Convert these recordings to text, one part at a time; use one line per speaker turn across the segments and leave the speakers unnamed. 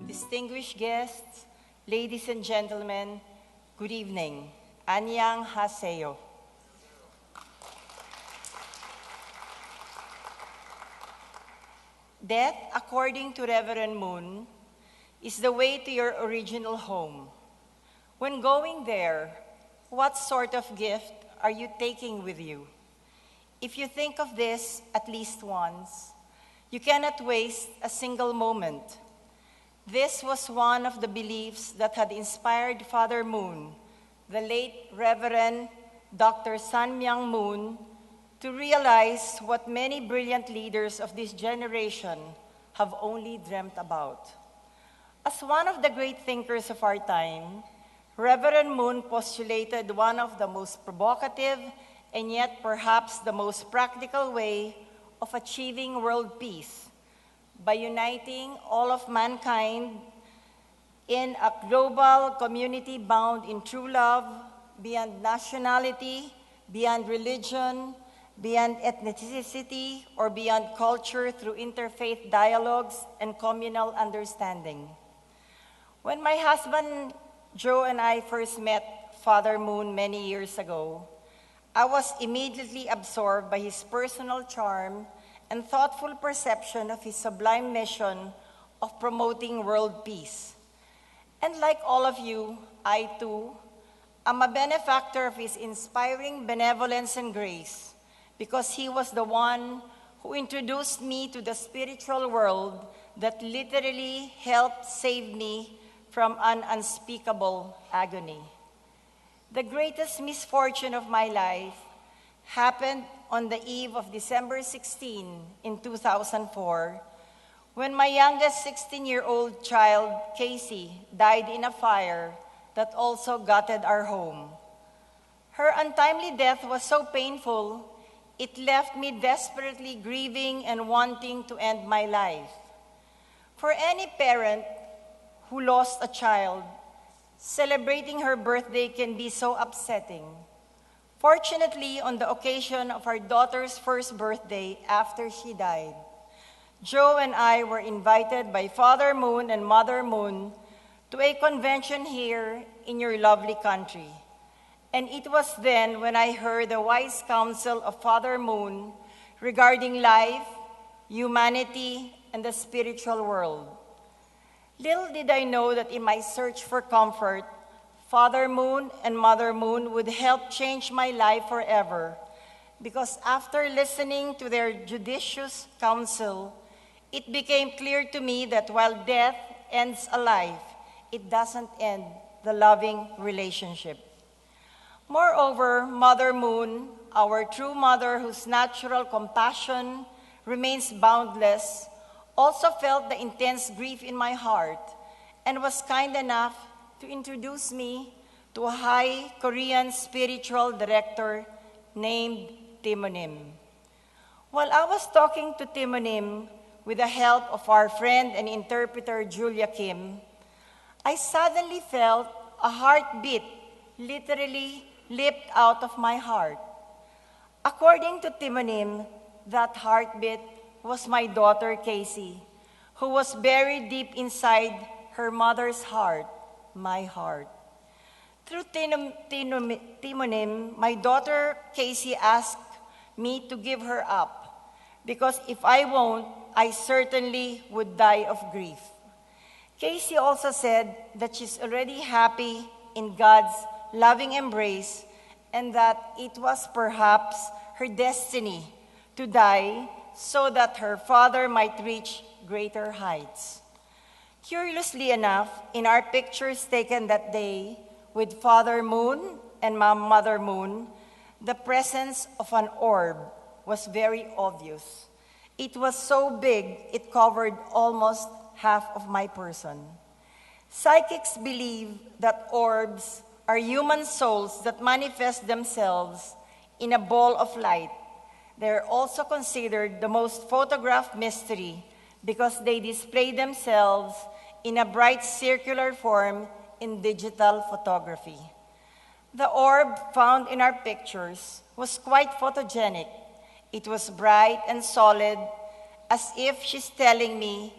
Distinguished guests, ladies and gentlemen, good evening. Anyang haseyo. Death, according to Reverend Moon, is the way to your original home. When going there, what sort of gift are you taking with you? If you think of this at least once, you cannot waste a single moment. This was one of the beliefs that had inspired Father Moon, the late Reverend Dr. San Myang Moon, to realize what many brilliant leaders of this generation have only dreamt about. As one of the great thinkers of our time, Reverend Moon postulated one of the most provocative and yet perhaps the most practical way of achieving world peace by uniting all of mankind in a global community bound in true love, beyond nationality, beyond religion, beyond ethnicity, or beyond culture through interfaith dialogues and communal understanding. When my husband Joe and I first met Father Moon many years ago, I was immediately absorbed by his personal charm and thoughtful perception of his sublime mission of promoting world peace. And like all of you, I too am a benefactor of his inspiring benevolence and grace, because he was the one who introduced me to the spiritual world that literally helped save me from an unspeakable agony. The greatest misfortune of my life happened on the eve of December 16 in 2004, when my youngest 16-year-old child, Casey, died in a fire that also gutted our home. Her untimely death was so painful, it left me desperately grieving and wanting to end my life. For any parent who lost a child, celebrating her birthday can be so upsetting. Fortunately, on the occasion of our daughter's first birthday after she died, Joe and I were invited by Father Moon and Mother Moon to a convention here in your lovely country. And it was then when I heard the wise counsel of Father Moon regarding life, humanity, and the spiritual world. Little did I know that in my search for comfort, Father Moon and Mother Moon would help change my life forever, because after listening to their judicious counsel, it became clear to me that while death ends a life, it doesn't end the loving relationship. Moreover, Mother Moon, our true mother whose natural compassion remains boundless, also felt the intense grief in my heart and was kind enough to introduce me to a high Korean spiritual director named Timonim. While I was talking to Timonim with the help of our friend and interpreter Julia Kim, I suddenly felt a heartbeat literally leaped out of my heart. According to Timonim, that heartbeat was my daughter Casey, who was buried deep inside her mother's heart, my heart. Through Timonim, my daughter Casey asked me to give her up, because if I won't, I certainly would die of grief. Casey also said that she's already happy in God's loving embrace, and that it was perhaps her destiny to die so that her father might reach greater heights. Curiously enough, in our pictures taken that day with Father Moon and Mother Moon, the presence of an orb was very obvious. It was so big, it covered almost half of my person. Psychics believe that orbs are human souls that manifest themselves in a ball of light. They're also considered the most photographed mystery because they display themselves in a bright circular form in digital photography. The orb found in our pictures was quite photogenic. It was bright and solid, as if she's telling me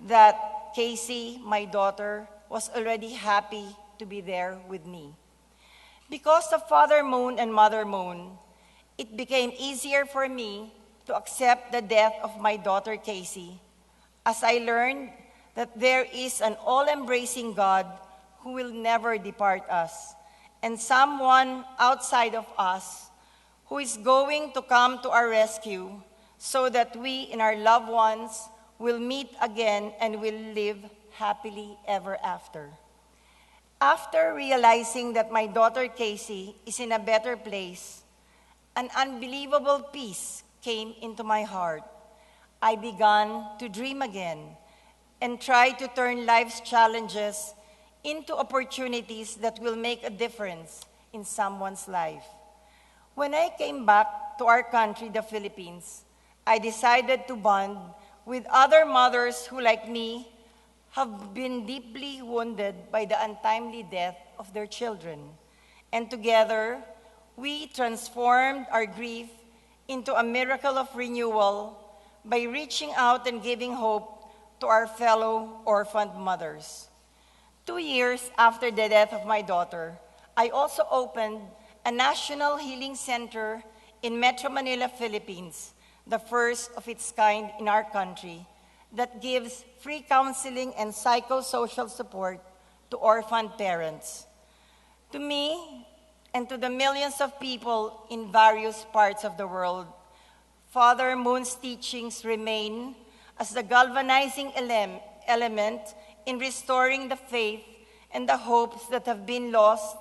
that Casey, my daughter, was already happy to be there with me. Because of Father Moon and Mother Moon, it became easier for me to accept the death of my daughter Casey, as I learned that there is an all-embracing God who will never depart us, and someone outside of us who is going to come to our rescue so that we and our loved ones will meet again and will live happily ever after. After realizing that my daughter Casey is in a better place, an unbelievable peace came into my heart. I began to dream again and try to turn life's challenges into opportunities that will make a difference in someone's life. When I came back to our country, the Philippines, I decided to bond with other mothers who, like me, have been deeply wounded by the untimely death of their children. And together, we transformed our grief into a miracle of renewal by reaching out and giving hope to our fellow orphaned mothers. 2 years after the death of my daughter, I also opened a national healing center in Metro Manila, Philippines, the first of its kind in our country, that gives free counseling and psychosocial support to orphaned parents. To me, and to the millions of people in various parts of the world, Father Moon's teachings remain as the galvanizing element in restoring the faith and the hopes that have been lost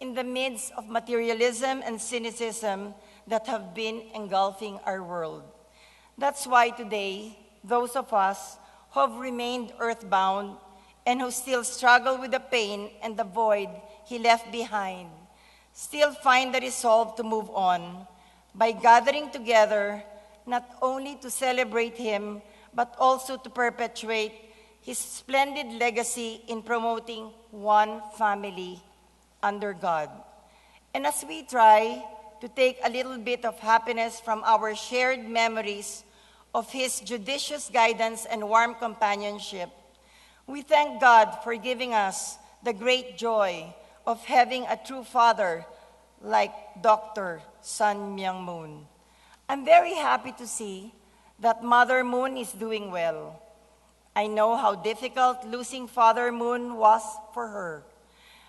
in the midst of materialism and cynicism that have been engulfing our world. That's why today, those of us who have remained earthbound and who still struggle with the pain and the void he left behind, still find the resolve to move on by gathering together not only to celebrate him, but also to perpetuate his splendid legacy in promoting one family under God. And as we try to take a little bit of happiness from our shared memories of his judicious guidance and warm companionship, we thank God for giving us the great joy of having a true father like Dr. Sun Myung Moon. I'm very happy to see that Mother Moon is doing well. I know how difficult losing Father Moon was for her.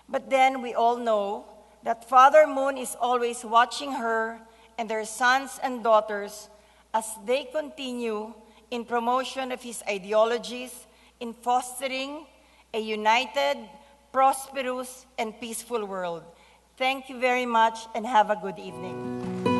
But then we all know that Father Moon is always watching her and their sons and daughters as they continue in promotion of his ideologies in fostering a united, prosperous, and peaceful world. Thank you very much and have a good evening.